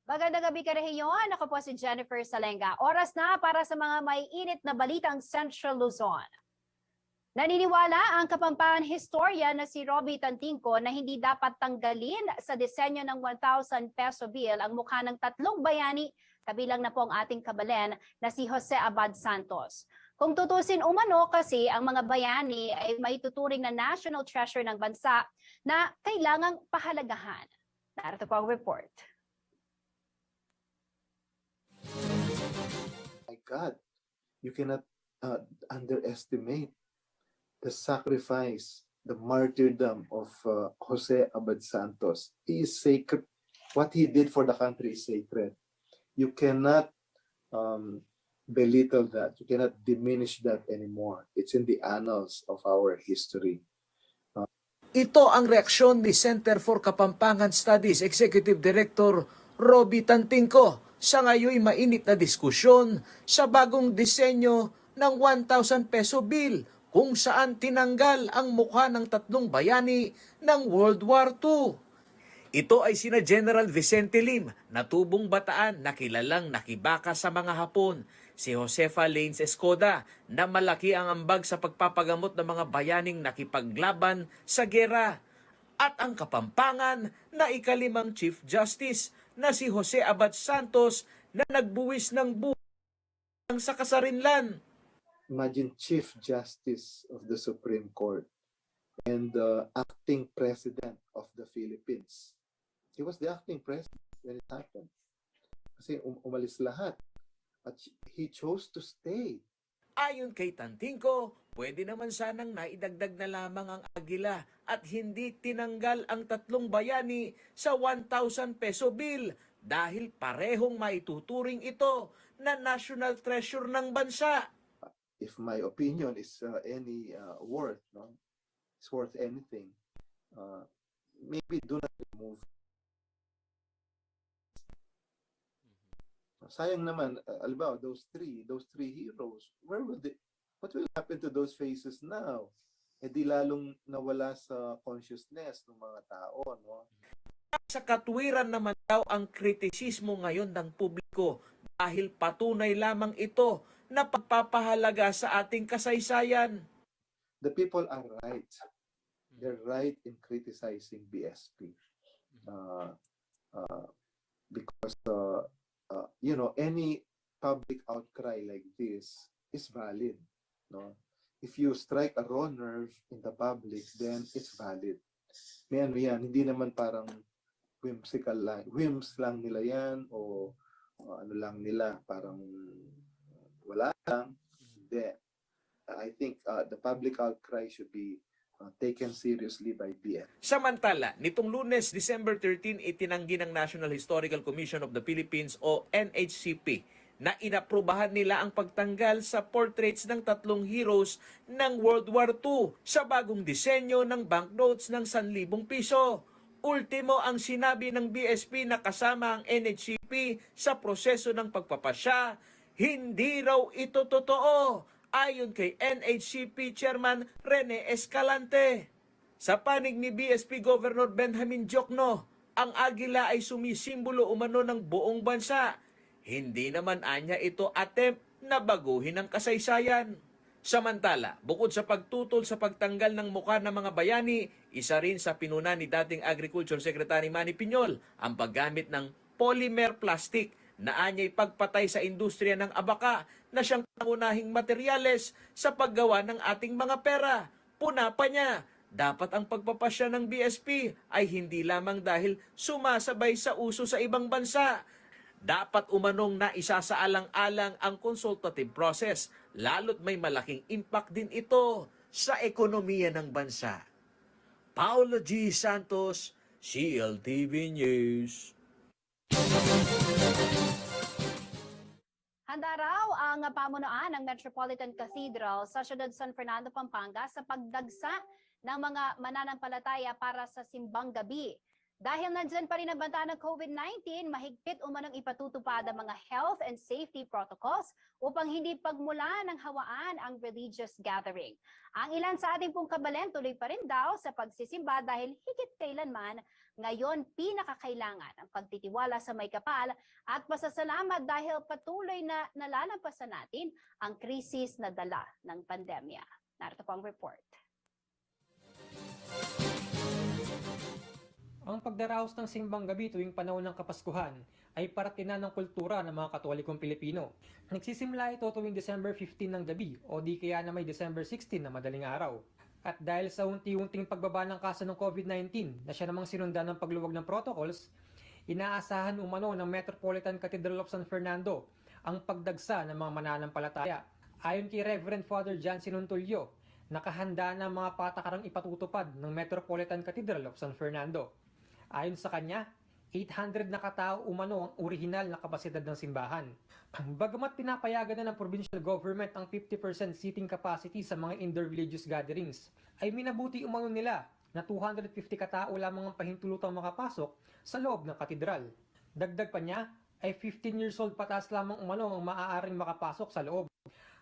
Magandang gabi ka rehiyon. Ako po si Jennifer Salenga. Oras na para sa mga may init na balitang Central Luzon. Naniniwala ang Kapampangan historian na si Robbie Tantingco na hindi dapat tanggalin sa disenyo ng 1,000 peso bill ang mukha ng tatlong bayani, kabilang na po ang ating kabalen na si Jose Abad Santos. Kung tutusin umano kasi ang mga bayani ay may tuturing na national treasure ng bansa na kailangang pahalagahan. Narito po ang report. My God, you cannot underestimate the sacrifice, the martyrdom of Jose Abad Santos. He is sacred. What he did for the country is sacred. You cannot belittle that. You cannot diminish that anymore. It's in the annals of our history. Ito ang reaksyon ni Center for Kapampangan Studies Executive Director Robbie Tantingco sa ngayon mainit na diskusyon sa bagong disenyo ng 1,000 peso bill kung saan tinanggal ang mukha ng tatlong bayani ng World War II. Ito ay sina General Vicente Lim na tubong bataan na kilalang nakibaka sa mga Hapon, si Josefa Lanes Escoda na malaki ang ambag sa pagpapagamot ng mga bayaning nakipaglaban sa gera, at ang Kapampangan na ikalimang Chief Justice na si Jose Abad Santos na nagbuwis ng buhay sa kasarinlan. Imagine Chief Justice of the Supreme Court and the acting President of the Philippines. He was the acting President when it happened. Kasi umalis lahat. At he chose to stay. Ayon kay Tantingco, pwede naman sanang naidagdag na lamang ang agila at hindi tinanggal ang tatlong bayani sa 1,000 peso bill dahil parehong maituturing ito na national treasure ng bansa. If my opinion is any worth, no, it's worth anything, maybe do not remove. Sayang naman, alba, those three heroes, where will they, what will happen to those faces now? Eh di lalong nawala sa consciousness ng mga tao, no? Sa katwiran naman daw ang kritisismo ngayon ng publiko dahil patunay lamang ito na pagpapahalaga sa ating kasaysayan. The people are right. They're right in criticizing BSP. Because you know, any public outcry like this is valid, no? If you strike a raw nerve in the public, then it's valid. May ano yan, hindi naman parang whimsical lang, whims lang nila yan, o ano lang nila, parang wala lang. Hindi. I think the public outcry should be taken seriously by BF. Samantala, nitong Lunes, December 13, itinanggi ng National Historical Commission of the Philippines o NHCP na inaprubahan nila ang pagtanggal sa portraits ng tatlong heroes ng World War II sa bagong disenyo ng banknotes ng 1,000 piso. Ultimo ang sinabi ng BSP na kasama ang NHCP sa proseso ng pagpapasya, hindi raw ito totoo, ayon kay NHCP Chairman Rene Escalante. Sa panig ni BSP Governor Benjamin Diokno, ang agila ay sumisimbolo umano ng buong bansa. Hindi naman anya ito attempt na baguhin ang kasaysayan. Samantala, bukod sa pagtutol sa pagtanggal ng mukha ng mga bayani, isa rin sa pinuna ni dating Agriculture Secretary Manny Piñol ang paggamit ng polymer plastic na anyay pagpatay sa industriya ng abaka na siyang pangunahing materyales sa paggawa ng ating mga pera. Puna pa niya, dapat ang pagpapasya ng BSP ay hindi lamang dahil sumasabay sa uso sa ibang bansa. Dapat umanong na isasaalang-alang ang consultative process, lalo't may malaking impact din ito sa ekonomiya ng bansa. Paulo G. Santos, CLTV News. Handa raw ang pamunuan ng Metropolitan Cathedral sa siyudad San Fernando, Pampanga sa pagdagsa ng mga mananampalataya para sa simbang gabi. Dahil nandyan pa rin ang banta ng COVID-19, mahigpit umanong ipatutupad ang mga health and safety protocols upang hindi pagmula ng hawaan ang religious gathering. Ang ilan sa ating pong kabalen tuloy pa rin daw sa pagsisimba dahil higit kailanman ngayon pinakakailangan ang pagtitiwala sa may kapal at pasasalamat dahil patuloy na nalalampasan natin ang krisis na dala ng pandemya. Narito po ang report. Ang pagdaraos ng simbang gabi tuwing panahon ng Kapaskuhan ay parte na ng kultura ng mga Katolikong Pilipino. Nagsisimula ito tuwing December 15 ng gabi o di kaya na may December 16 na madaling araw. At dahil sa unti-unting pagbaba ng kaso ng COVID-19 na siya namang sinundan ng pagluwag ng protocols, inaasahan umano ng Metropolitan Cathedral of San Fernando ang pagdagsa ng mga mananampalataya. Ayon kay Reverend Father John Sinuntulyo, nakahanda na ang mga patakarang ipatutupad ng Metropolitan Cathedral of San Fernando. Ayon sa kanya, 800 na katao umano ang orihinal na kapasidad ng simbahan. Bagamat pinapayagan na ng provincial government ang 50% seating capacity sa mga indoor religious gatherings, ay minabuti umano nila na 250 katao lamang ang pahintulutang makapasok sa loob ng katedral. Dagdag pa niya, ay 15 years old pataas lamang umano ang maaaring makapasok sa loob,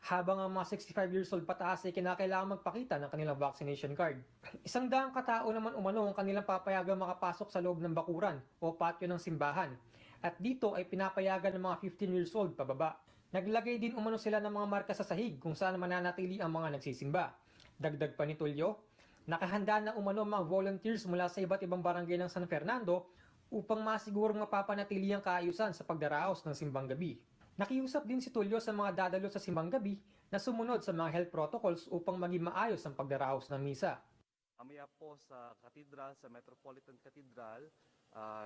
habang ang mga 65 years old pataas ay kinakailangan magpakita ng kanilang vaccination card. 100 katao naman umano ang kanilang papayagan makapasok sa loob ng bakuran o patio ng simbahan. At dito ay pinapayagan ng mga 15 years old pababa. Naglagay din umano sila ng mga marka sa sahig kung saan mananatili ang mga nagsisimba. Dagdag pa ni Tulyo, nakahanda na umano ang mga volunteers mula sa iba't ibang barangay ng San Fernando upang masigurong mapapanatili ang kaayusan sa pagdaraos ng simbang gabi. Nakiusap din si Tulyo sa mga dadalo sa simbang gabi na sumunod sa mga health protocols upang maging maayos ang pagdaraos ng misa. Mamaya po sa Cathedral, sa Metropolitan Cathedral,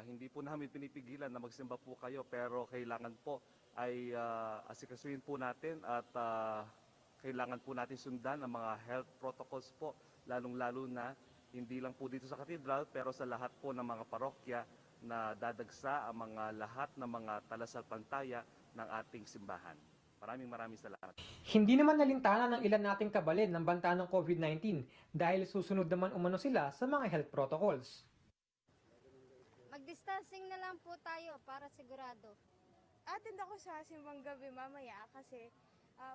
hindi po namin pinipigilan na magsimba po kayo pero kailangan po ay asikasuhin po natin at kailangan po natin sundan ang mga health protocols po, lalong-lalo na hindi lang po dito sa Cathedral pero sa lahat po ng mga parokya na dadagsa ang mga lahat ng mga talasalpantaya ng ating simbahan. Maraming salamat. Hindi naman nalintana ng ilan nating kabalin ng banta ng COVID-19 dahil susunod naman umano sila sa mga health protocols. Mag-distancing na lang po tayo para sigurado. Attend ako sa simbang gabi mamaya kasi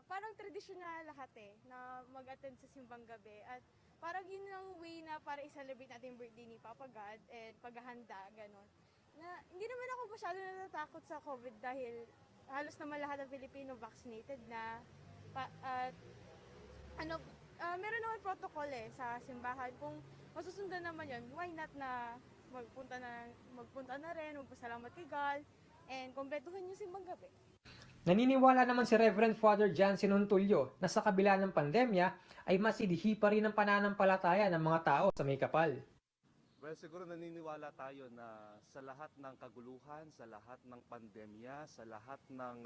parang tradisyonal lahat na mag-attend sa simbang gabi at parang yun ang way na para i-celebrate natin yung birthday ni Papa God and paghahanda, gano'n. Na, hindi naman ako masyado natatakot sa COVID dahil halos naman lahat ng Pilipino vaccinated na. Meron naman protocol sa simbahan. Kung masusundan naman yun, why not na magpunta na rin, magpasalamat kay God, and kumpletuhin yung simbang gabi. Naniniwala naman si Reverend Father John Sinuntulyo na sa kabila ng pandemya ay masidihi pa rin ang pananampalataya ng mga tao sa may kapal. Well, siguro naniniwala tayo na sa lahat ng kaguluhan, sa lahat ng pandemya, sa lahat ng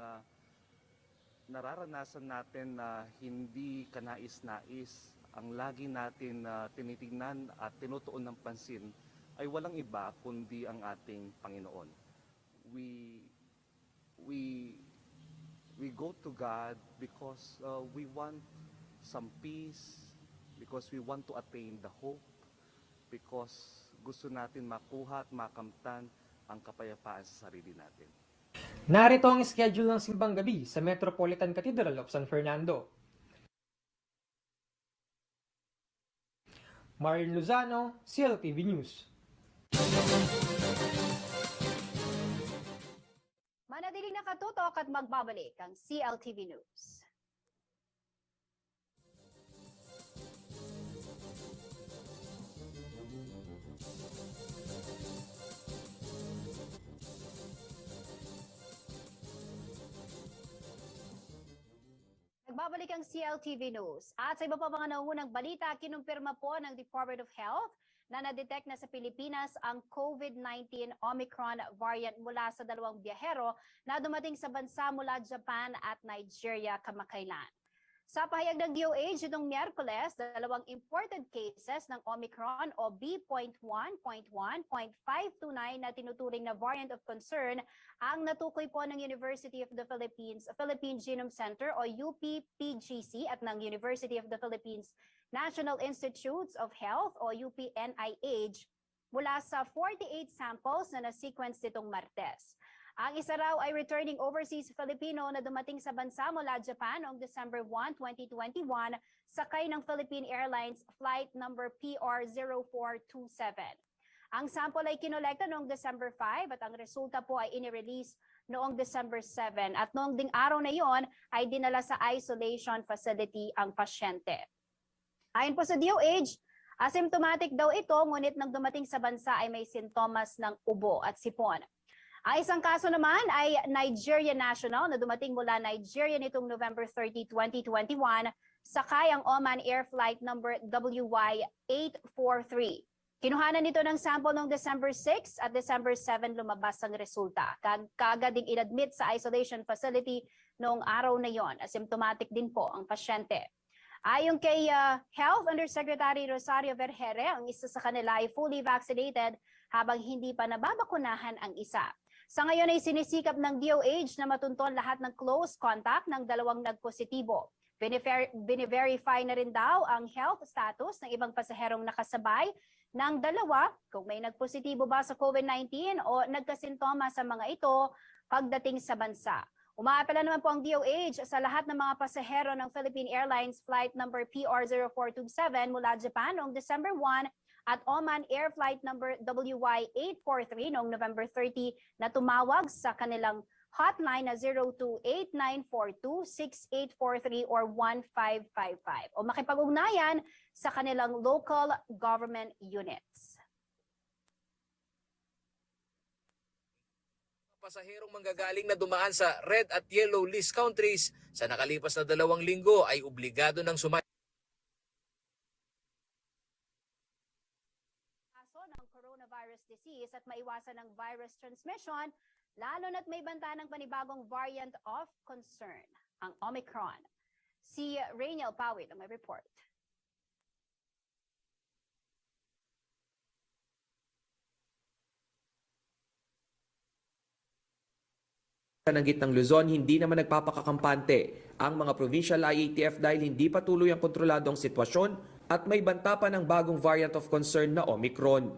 nararanasan natin na hindi kanais-nais, ang lagi natin tinitingnan at tinutuon ng pansin ay walang iba kundi ang ating Panginoon. We go to God because we want some peace, because we want to attain the hope, because gusto natin makuha at makamtan ang kapayapaan sa sarili natin. Narito ang schedule ng simbang gabi sa Metropolitan Cathedral of San Fernando. Marin Lozano, CLTV News. Manatiling nakatutok at magbabalik ang CLTV News. Nagbabalik ang CLTV News. At sa iba pa mga naunang balita, kinumpirma po ng Department of Health na na-detect na sa Pilipinas ang COVID-19 Omicron variant mula sa 2 biyahero na dumating sa bansa mula Japan at Nigeria kamakailan. Sa pahayag ng DOH itong Miyerkules, 2 imported cases ng Omicron o B.1.1.529 na tinuturing na variant of concern ang natukoy po ng University of the Philippines, Philippine Genome Center o UP-PGC at ng University of the Philippines National Institutes of Health o UP-NIH mula sa 48 samples na na-sequence nitong Martes. Ang isa raw ay returning overseas Filipino na dumating sa bansa mula Japan noong December 1, 2021, sakay ng Philippine Airlines flight number PR0427. Ang sample ay kinolekta noong December 5 at ang resulta po ay inirelease noong December 7 at noong ding araw na yon ay dinala sa isolation facility ang pasyente. Ayon po sa DOH, asymptomatic daw ito ngunit nang dumating sa bansa ay may sintomas ng ubo at sipon. Ang isang kaso naman ay Nigerian national na dumating mula Nigeria nitong November 30, 2021 sakay ang Oman Air Flight number WY843. Kinuhanan nito ng sample noong December 6 at December 7 lumabas ang resulta. Kaagad ding inadmit sa isolation facility noong araw na yon. Asymptomatic din po ang pasyente. Ayon kay Health Undersecretary Rosario Vergere, ang isa sa kanila ay fully vaccinated habang hindi pa nababakunahan ang isa. Sa ngayon ay sinisikap ng DOH na matunton lahat ng close contact ng dalawang nagpositibo. Bine-verify na rin daw ang health status ng ibang pasaherong nakasabay ng dalawa kung may nagpositibo ba sa COVID-19 o nagkasintoma sa mga ito pagdating sa bansa. Umaapela naman po ang DOH sa lahat ng mga pasahero ng Philippine Airlines flight number PR0427 mula Japan noong December 1 at Oman Air flight number WY843 noong November 30 na tumawag sa kanilang hotline na 0289426843 or 1555 o makipag-ugnayan sa kanilang local government units. Pasaherong manggagaling na dumaan sa red at yellow list countries sa nakalipas na 2 linggo ay obligado ng sumay. Kaso ng coronavirus disease at maiwasan ng virus transmission, lalo na't may banta ng panibagong variant of concern, ang Omicron. Si Rainiel Pawit ang may report. Ng gitnang Luzon, hindi naman nagpapakakampante ang mga provincial IATF dahil hindi patuloy ang kontrolado ang sitwasyon at may banta pa ng bagong variant of concern na Omicron.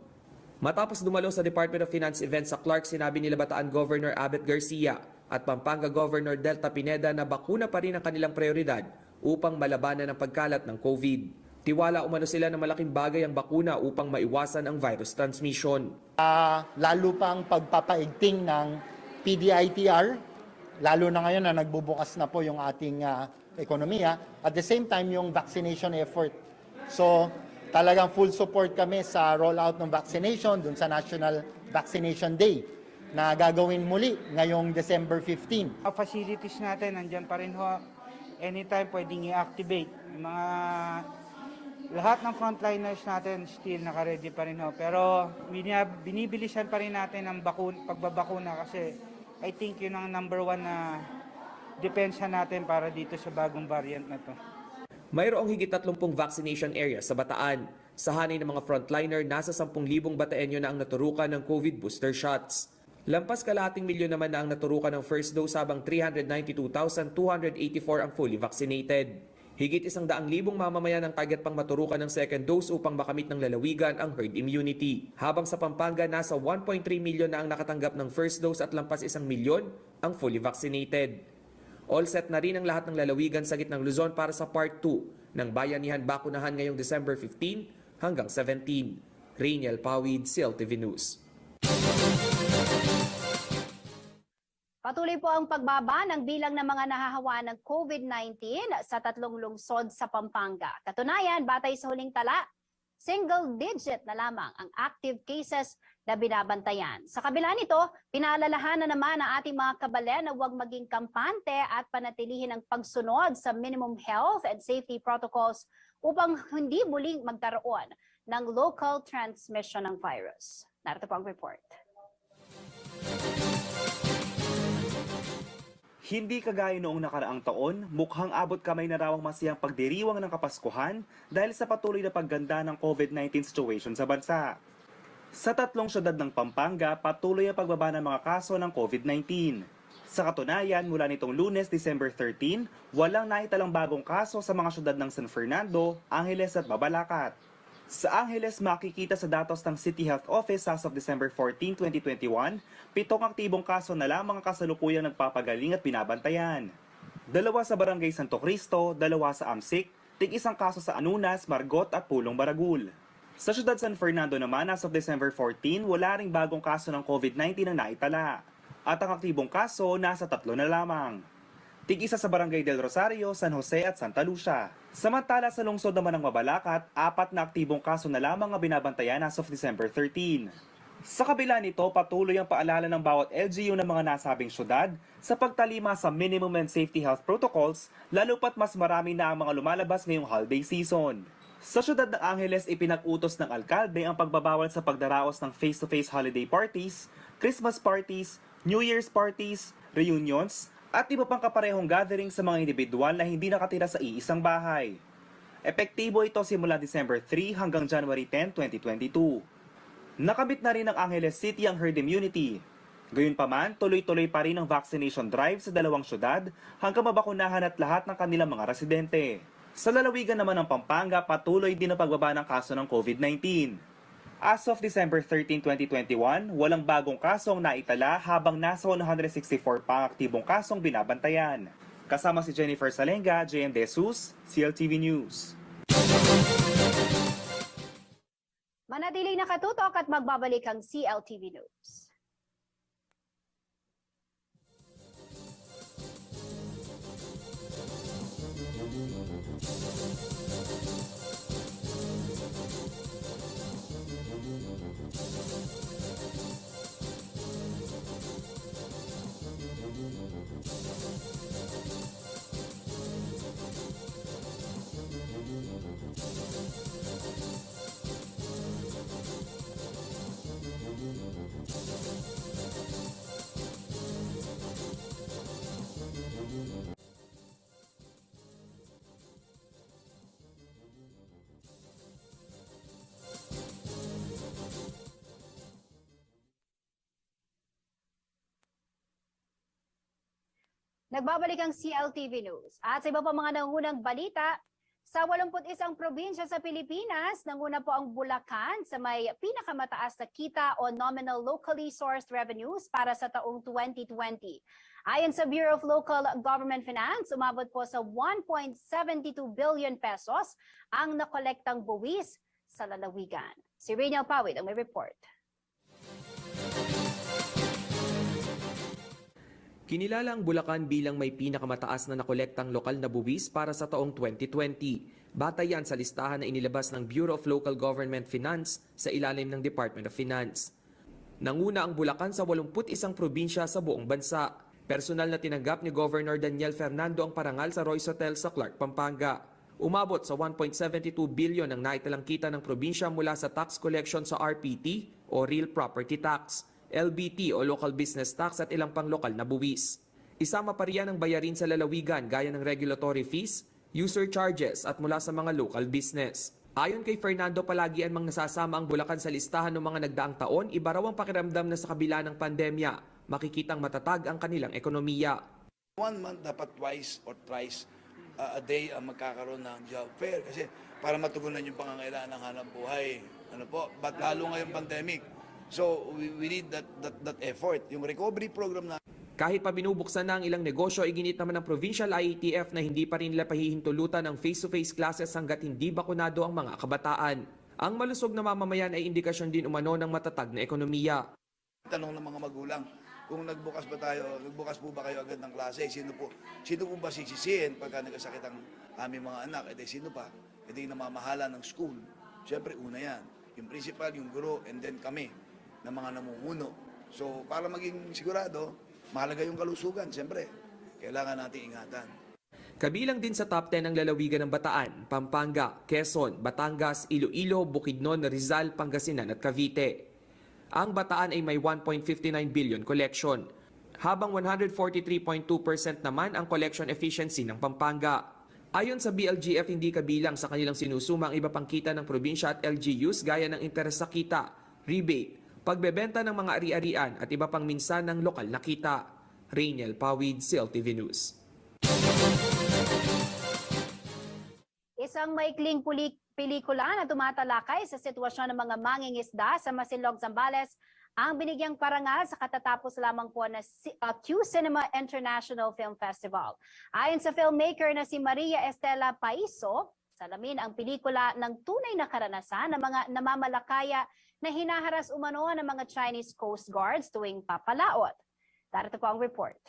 Matapos dumalo sa Department of Finance event sa Clark, sinabi nila Bataan Governor Abet Garcia at Pampanga Governor Delta Pineda na bakuna pa rin ang kanilang prioridad upang malabanan ang pagkalat ng COVID. Tiwala umano sila na malaking bagay ang bakuna upang maiwasan ang virus transmission. Lalo pa ang pagpapaigting ng PDITR, lalo na ngayon na nagbubukas na po yung ating ekonomiya, at the same time yung vaccination effort. So talagang full support kami sa rollout ng vaccination dun sa National Vaccination Day na gagawin muli ngayong December 15. Ang facilities natin, nandyan pa rin ho. Anytime pwedeng i-activate. Lahat ng frontliners natin still naka-ready pa rin ho. Pero binibilisan pa rin natin ang pagbabakuna kasi I think yun ang number 1 na depensa natin para dito sa bagong variant na to. Mayroong higit 30 vaccination areas sa Bataan. Sa hanay ng mga frontliner, nasa 10,000 Bataenyo na ang naturukan ng COVID booster shots. Lampas kalahating milyon naman na ang naturukan ng first dose habang 392,284 ang fully vaccinated. Higit 100,000 mamamayan ang target pang maturukan ng second dose upang makamit ng lalawigan ang herd immunity. Habang sa Pampanga, nasa 1.3 milyon na ang nakatanggap ng first dose at lampas 1 milyon ang fully vaccinated. All set na rin ang lahat ng lalawigan sa gitnang Luzon para sa Part 2 ng Bayanihan Bakunahan ngayong December 15 hanggang 17. Rainiel Pawid, CLTV News. Patuloy po ang pagbaba ng bilang ng mga nahahawa ng COVID-19 sa 3 lungsod sa Pampanga. Katunayan, batay sa huling tala, single digit na lamang ang active cases na binabantayan. Sa kabila nito, pinaalalahanan naman ang ating mga kababayan na huwag maging kampante at panatilihin ang pagsunod sa minimum health and safety protocols upang hindi muling magkaroon ng local transmission ng virus. Narito po ang report. Hindi kagaya noong nakaraang taon, mukhang abot kamay na raw ang masayang pagdiriwang ng Kapaskuhan dahil sa patuloy na pagganda ng COVID-19 situation sa bansa. Sa 3 syudad ng Pampanga, patuloy ang pagbaba ng mga kaso ng COVID-19. Sa katunayan, mula nitong Lunes, December 13, walang naitalang bagong kaso sa mga syudad ng San Fernando, Angeles at Mabalacat. Sa Angeles, makikita sa datos ng City Health Office as of December 14, 2021, 7 aktibong kaso na lamang ang kasalukuyang nagpapagaling at binabantayan. 2 sa Barangay Santo Cristo, 2 sa Amsik, tig-1 kaso sa Anunas, Margot at Pulong Baragul. Sa Syudad San Fernando naman, as of December 14, wala ring bagong kaso ng COVID-19 na naitala. At ang aktibong kaso, nasa 3 na lamang. Tig-1 sa Barangay del Rosario, San Jose at Santa Lucia. Samantala sa lungsod naman ng Mabalacat, 4 na aktibong kaso na lamang ang binabantayan as of December 13. Sa kabila nito, patuloy ang paalala ng bawat LGU ng mga nasabing syudad sa pagtalima sa minimum and safety health protocols, lalo pat mas marami na ang mga lumalabas ngayong holiday season. Sa syudad ng Angeles, ipinag-utos ng alkalde ang pagbabawal sa pagdaraos ng face-to-face holiday parties, Christmas parties, New Year's parties, reunions, at iba pang kaparehong gathering sa mga individual na hindi nakatira sa iisang bahay. Epektibo ito simula December 3 hanggang January 10, 2022. Nakamit na rin ng Angeles City ang herd immunity. Gayunpaman, tuloy-tuloy pa rin ang vaccination drive sa 2 syudad hanggang mabakunahan at lahat ng kanilang mga residente. Sa lalawigan naman ng Pampanga, patuloy din ang pagbaba ng kaso ng COVID-19. As of December 13, 2021, walang bagong kasong naitala habang nasa 164 pa ang aktibong kasong binabantayan. Kasama si Jennifer Salenga, JM De Jesus, CLTV News. Manatiling nakatutok at magbabalik ang CLTV News. Nagbabalik ang CLTV News. At sa iba pa mga nangunang balita, sa 81 probinsya sa Pilipinas, nanguna po ang Bulacan sa may pinakamataas na kita o nominal locally sourced revenues para sa taong 2020. Ayon sa Bureau of Local Government Finance, umabot po sa 1.72 billion pesos ang nakolektang buwis sa lalawigan. Si Rainiel Pawid ang may report. Kinilala ang Bulacan bilang may pinakamataas na nakolektang lokal na buwis para sa taong 2020. Batayan sa listahan na inilabas ng Bureau of Local Government Finance sa ilalim ng Department of Finance. Nanguna ang Bulacan sa 81 probinsya sa buong bansa. Personal na tinanggap ni Governor Daniel Fernando ang parangal sa Royce Hotel sa Clark, Pampanga. Umabot sa 1.72 billion ang naitalang kita ng probinsya mula sa tax collection sa RPT o Real Property Tax, LBT o Local Business Tax at ilang pang lokal na buwis. Isama pa riyan ang bayarin sa lalawigan gaya ng regulatory fees, user charges at mula sa mga local business. Ayon kay Fernando, palagi ang mga nasasama ang Bulacan sa listahan ng mga nagdaang taon, iba raw ang pakiramdam na sa kabila ng pandemya, makikitang matatag ang kanilang ekonomiya. 1 month dapat twice or thrice a day ang magkakaroon ng job fair kasi para matugunan yung pangangailangan ng hanap buhay. But lalo ngayong pandemic. So we need that effort. Yung recovery program na kahit pa binubuksan na ang ilang negosyo, iginit naman ng Provincial IATF na hindi pa rin nila pahihintulutan ang face-to-face classes hanggat hindi bakunado ang mga kabataan. Ang malusog na mamamayan ay indikasyon din umano ng matatag na ekonomiya. Tanong ng mga magulang, kung nagbukas po ba kayo agad ng klase? Sino po ba sisisihin pagka nagkasakit ang aming mga anak? Sino pa? Yung namamahala ng school. Siyempre, una yan. Yung principal, yung guro, and then kami na mga namumuno. So, para maging sigurado, mahalaga yung kalusugan, siyempre. Kailangan natin ingatan. Kabilang din sa top 10 ang lalawigan ng Bataan, Pampanga, Quezon, Batangas, Iloilo, Bukidnon, Rizal, Pangasinan at Cavite. Ang Bataan ay may 1.59 billion collection, habang 143.2% naman ang collection efficiency ng Pampanga. Ayon sa BLGF, hindi kabilang sa kanilang sinusuma ang iba pang kita ng probinsya at LGUs gaya ng interes sa kita, rebate, pagbebenta ng mga ari-arian at iba pang minsan ng lokal na kita. Rainiel Pawid, CLTV News. Isang maikling pelikula na tumatalakay sa sitwasyon ng mga mangingisda sa Masinloc, Zambales ang binigyang parangal sa katatapos lamang po na Q Cinema International Film Festival. Ayon sa filmmaker na si Maria Estela Paiso, salamin ang pelikula ng tunay na karanasan ng mga namamalakaya na hinaharas umano ng mga Chinese Coast Guards tuwing papalaot. Darito po ang report.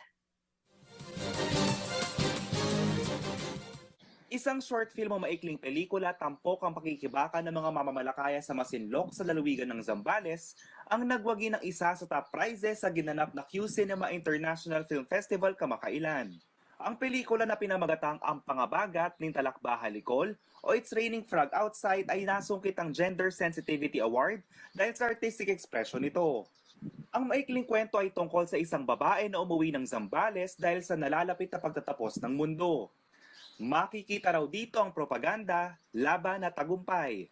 Isang short film o maikling pelikula tampok ang pakikibaka ng mga mamamalakaya sa Masinloc sa lalawigan ng Zambales ang nagwagi ng isa sa top prizes sa ginanap na Q Cinema International Film Festival kamakailan. Ang pelikula na pinamagatang Ang Pangabagat ng Talakbahalikol o It's Raining Frog Outside ay nasungkit ang Gender Sensitivity Award dahil sa artistic expression nito. Ang maikling kwento ay tungkol sa isang babae na umuwi ng Zambales dahil sa nalalapit na pagtatapos ng mundo. Makikita raw dito ang propaganda, laban at tagumpay.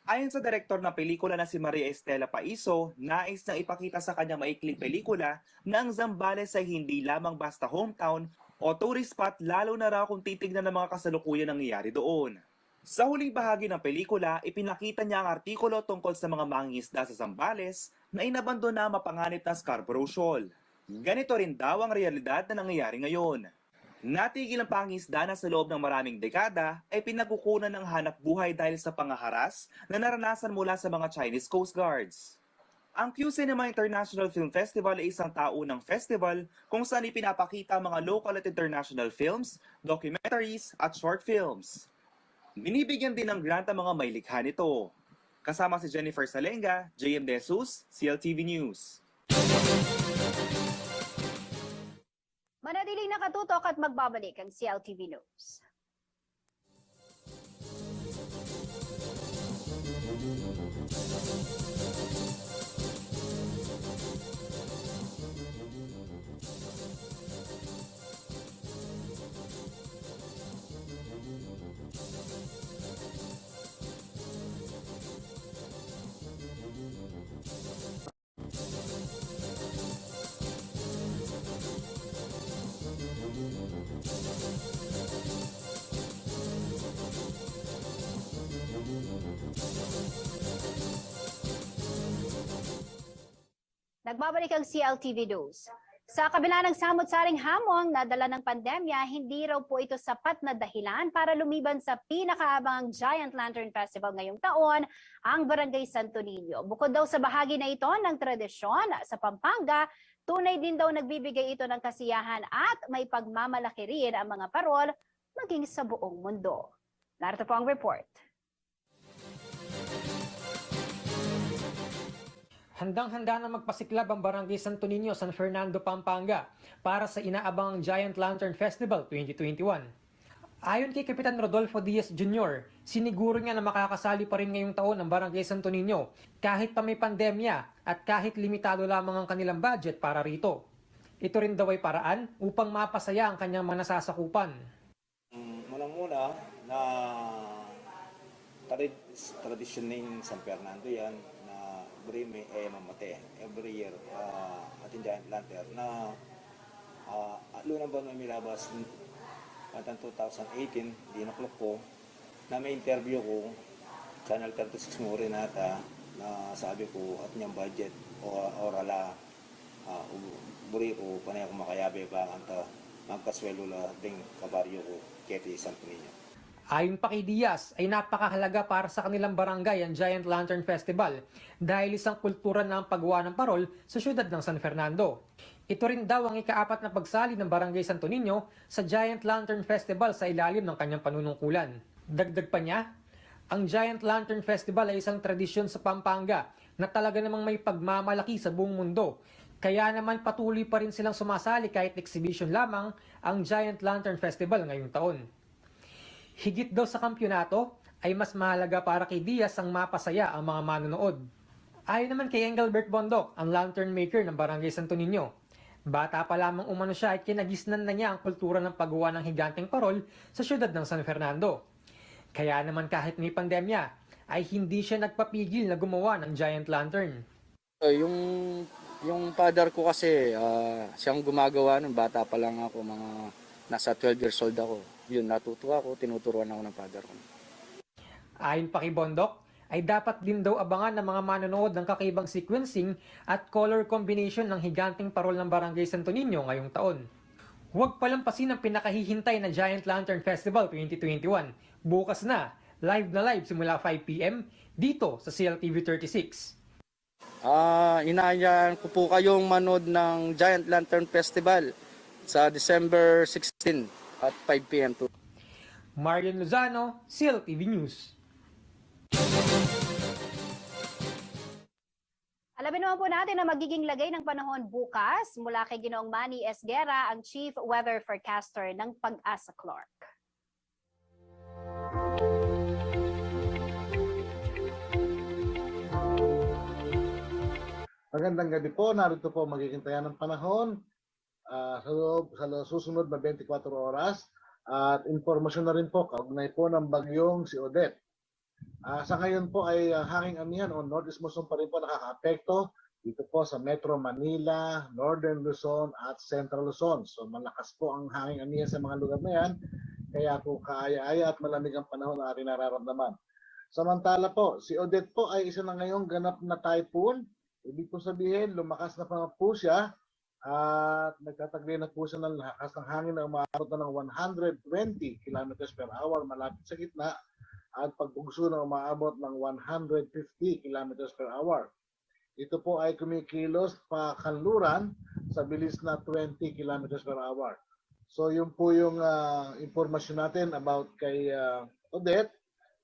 Ayon sa direktor ng pelikula na si Maria Estela Paiso, nais nang ipakita sa kanyang maikling pelikula na ang Zambales ay hindi lamang basta hometown o tourist spot, lalo na raw kung titignan ng mga kasalukuyan nangyayari doon. Sa huling bahagi ng pelikula, ipinakita niya ang artikulo tungkol sa mga mangingisda sa Zambales na inabandona mapanganib na Scarborough Shoal. Ganito rin daw ang realidad na nangyayari ngayon. Natigil ang pangingisda na sa loob ng maraming dekada ay pinagkukunan ng hanap buhay dahil sa pangaharas na naranasan mula sa mga Chinese Coast Guards. Ang Q Cinema International Film Festival ay isang taunang festival kung saan ipinapakita ang mga local at international films, documentaries at short films. Binibigyan din ng grant ang mga may likha nito. Kasama si Jennifer Salenga, JM Desus, CLTV News. Manatiling nakatutok at magbabalik ang CLTV News. Nagbabalik ang CLTV News. Sa kabila ng samot-saring hamon na dala ng pandemya, hindi raw po ito sapat na dahilan para lumiban sa pinakaabangang Giant Lantern Festival ngayong taon, ang Barangay Santo Niño. Bukod daw sa bahagi na ito ng tradisyon sa Pampanga, tunay din daw nagbibigay ito ng kasiyahan at may pagmamalaki rin ang mga parol maging sa buong mundo. Narito po ang report. Handang-handa na magpasiklab ang Barangay Santo Niño, San Fernando, Pampanga para sa inaabangang Giant Lantern Festival 2021. Ayon kay Kapitan Rodolfo Diaz Jr., siniguro niya na makakasali pa rin ngayong taon ang Barangay Santo Niño kahit pa may pandemya at kahit limitado lamang ang kanilang budget para rito. Ito rin daw ay paraan upang mapasaya ang kanyang mga nasasakupan. Munang-muna na tradisyon ng San Fernando yan, Brime mamate every year ating Giant Lantern na lunang buwan may milabas atang 2018 dinaklok ko na may interview ko Channel 36 mo rin ata na sabi ko at niyang budget o orala buri ko panay ako makayabe ba anta magkaswelo la ding kabaryo ko keti Santo Niño. Ayon pa kay Diaz, ay napakahalaga para sa kanilang barangay ang Giant Lantern Festival dahil isang kultura na ang paggawa ng parol sa syudad ng San Fernando. Ito rin daw ang ika-4 na pagsali ng Barangay Santo Niño sa Giant Lantern Festival sa ilalim ng kanyang panunungkulan. Dagdag pa niya, ang Giant Lantern Festival ay isang tradisyon sa Pampanga na talaga namang may pagmamalaki sa buong mundo. Kaya naman patuloy pa rin silang sumasali kahit exhibition lamang ang Giant Lantern Festival ngayong taon. Higit daw sa kampyonato ay mas mahalaga para kay Diaz ang mapasaya ang mga manonood. Ayon naman kay Engelbert Bondok, ang lantern maker ng Barangay Santo Niño. Bata pa lamang umano siya at kinagisnan na niya ang kultura ng paggawa ng higanteng parol sa syudad ng San Fernando. Kaya naman kahit may pandemya, ay hindi siya nagpapigil na gumawa ng giant lantern. Yung father ko kasi, siyang gumagawa nung bata pa lang ako, mga nasa 12 years old ako. Yun, natuto ako, tinuturuan ako ng father ko. Ayon pa kay Bondok, ay dapat din daw abangan ng mga manonood ng kakaibang sequencing at color combination ng higanting parol ng Barangay Santo Niño ngayong taon. Huwag palampasin ang pinakahihintay na Giant Lantern Festival 2021. Bukas na live simula 5 p.m. dito sa CLTV 36. Inaanyayahan ko po kayong manood ng Giant Lantern Festival sa December 16 at 5 p.m. Marian Lozano, CLTV News. Alamin naman po natin na magiging lagay ng panahon bukas mula kay Ginoong Manny Esguera, ang Chief Weather Forecaster ng Pag-asa Clark. Magandang gabi po, narito po magiging tayan ng panahon sa susunod na 24 oras at informasyon na rin po kaugnay po ng bagyong si Odette. Sa ngayon po ay hanging amihan o northeast monsoon pa rin po nakakaapekto dito po sa Metro Manila, Northern Luzon at Central Luzon. So malakas po ang hanging amihan sa mga lugar na yan, kaya po kaaya-aya at malamig ang panahon na ating nararamdaman. Samantala po, si Odette po ay isa na ngayong ganap na typhoon. Ibig po sabihin, lumakas na po siya at nagtataglay na po siya ng lakas ng hangin na umaabot na ng 120 km per hour malapit sa gitna at pagbugso na umaabot ng 150 km per hour. Ito po ay kumikilos pa kanluran sa bilis na 20 km per hour. So yun po yung informasyon natin about kay Odette.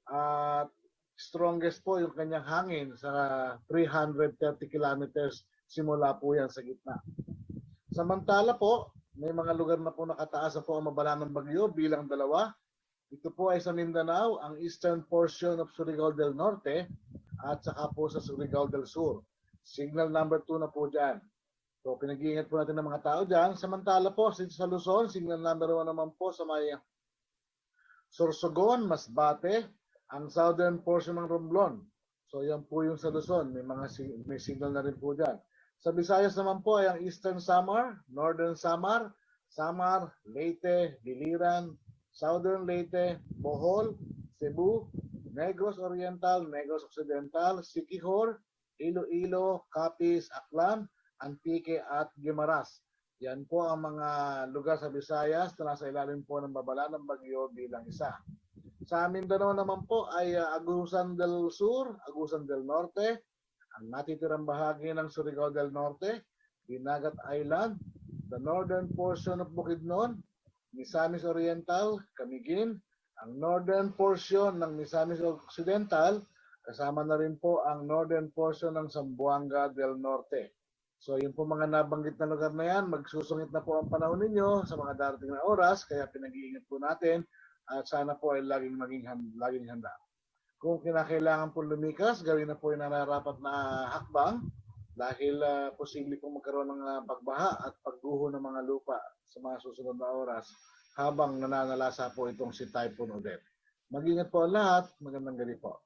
At strongest po yung kanyang hangin sa 330 kilometers simula po yan sa gitna. Samantala po, may mga lugar na po nakataas na po ang mabala ng bagyo bilang 2. Ito po ay sa Mindanao, ang eastern portion of Surigao del Norte at saka po sa Surigao del Sur. Signal number 2 na po dyan. So pinag-iingat po natin ng mga tao dyan. Samantala po sa Luzon, signal number 1 naman po sa may Sorsogon, Masbate, ang southern portion ng Romblon. So yan po yung sa Luzon, may signal na rin po dyan. Sa Visayas naman po ay ang Eastern Samar, Northern Samar, Samar, Leyte, Biliran, Southern Leyte, Bohol, Cebu, Negros Oriental, Negros Occidental, Siquijor, Iloilo, Capiz, Aklan, Antique at Guimaras. Yan po ang mga lugar sa Visayas na nasa ilalim po ng babala ng bagyo bilang isa. Sa Mindanao naman po ay Agusan del Sur, Agusan del Norte, ang natitirang bahagi ng Surigao del Norte, Dinagat Island, the northern portion of Bukidnon, Misamis Oriental, Camiguin, ang northern portion ng Misamis Occidental, kasama na rin po ang northern portion ng Zamboanga del Norte. So yun po mga nabanggit na lugar na yan, magsusungit na po ang panahon ninyo sa mga darating na oras, kaya pinag-iingat po natin at sana po ay laging handa. Kung kinakailangan po lumikas, gawin na po yung nararapat na hakbang dahil posible po magkaroon ng pagbaha at pagguho ng mga lupa sa mga susunod na oras habang nananalasa po itong si Typhoon Odette. Mag-ingat po ang lahat. Magandang gabi po.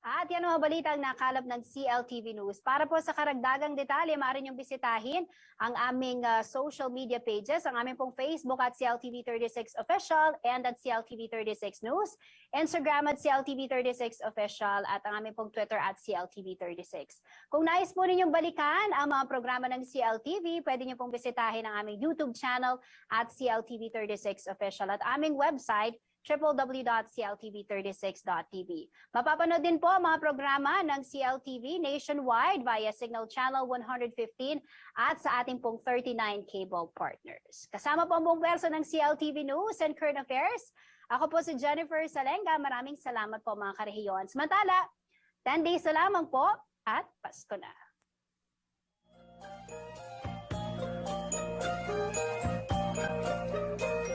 At yan ang mga balita ang nakalap ng CLTV News. Para po sa karagdagang detalye, maaari niyong bisitahin ang aming social media pages, ang aming pong Facebook at CLTV36 Official and at CLTV36 News, Instagram at CLTV36 Official at ang aming pong Twitter at CLTV36. Kung nais po ninyong balikan ang mga programa ng CLTV, pwede niyo pong bisitahin ang aming YouTube channel at CLTV36 Official at aming website www.cltv36.tv. Mapapanood din po ang mga programa ng CLTV nationwide via Signal Channel 115 at sa ating pong 39 cable partners. Kasama po ang buong pwersa ng CLTV News and Current Affairs. Ako po si Jennifer Salenga. Maraming salamat po mga karehiyon. Samantala, 10 days na lamang po at Pasko na.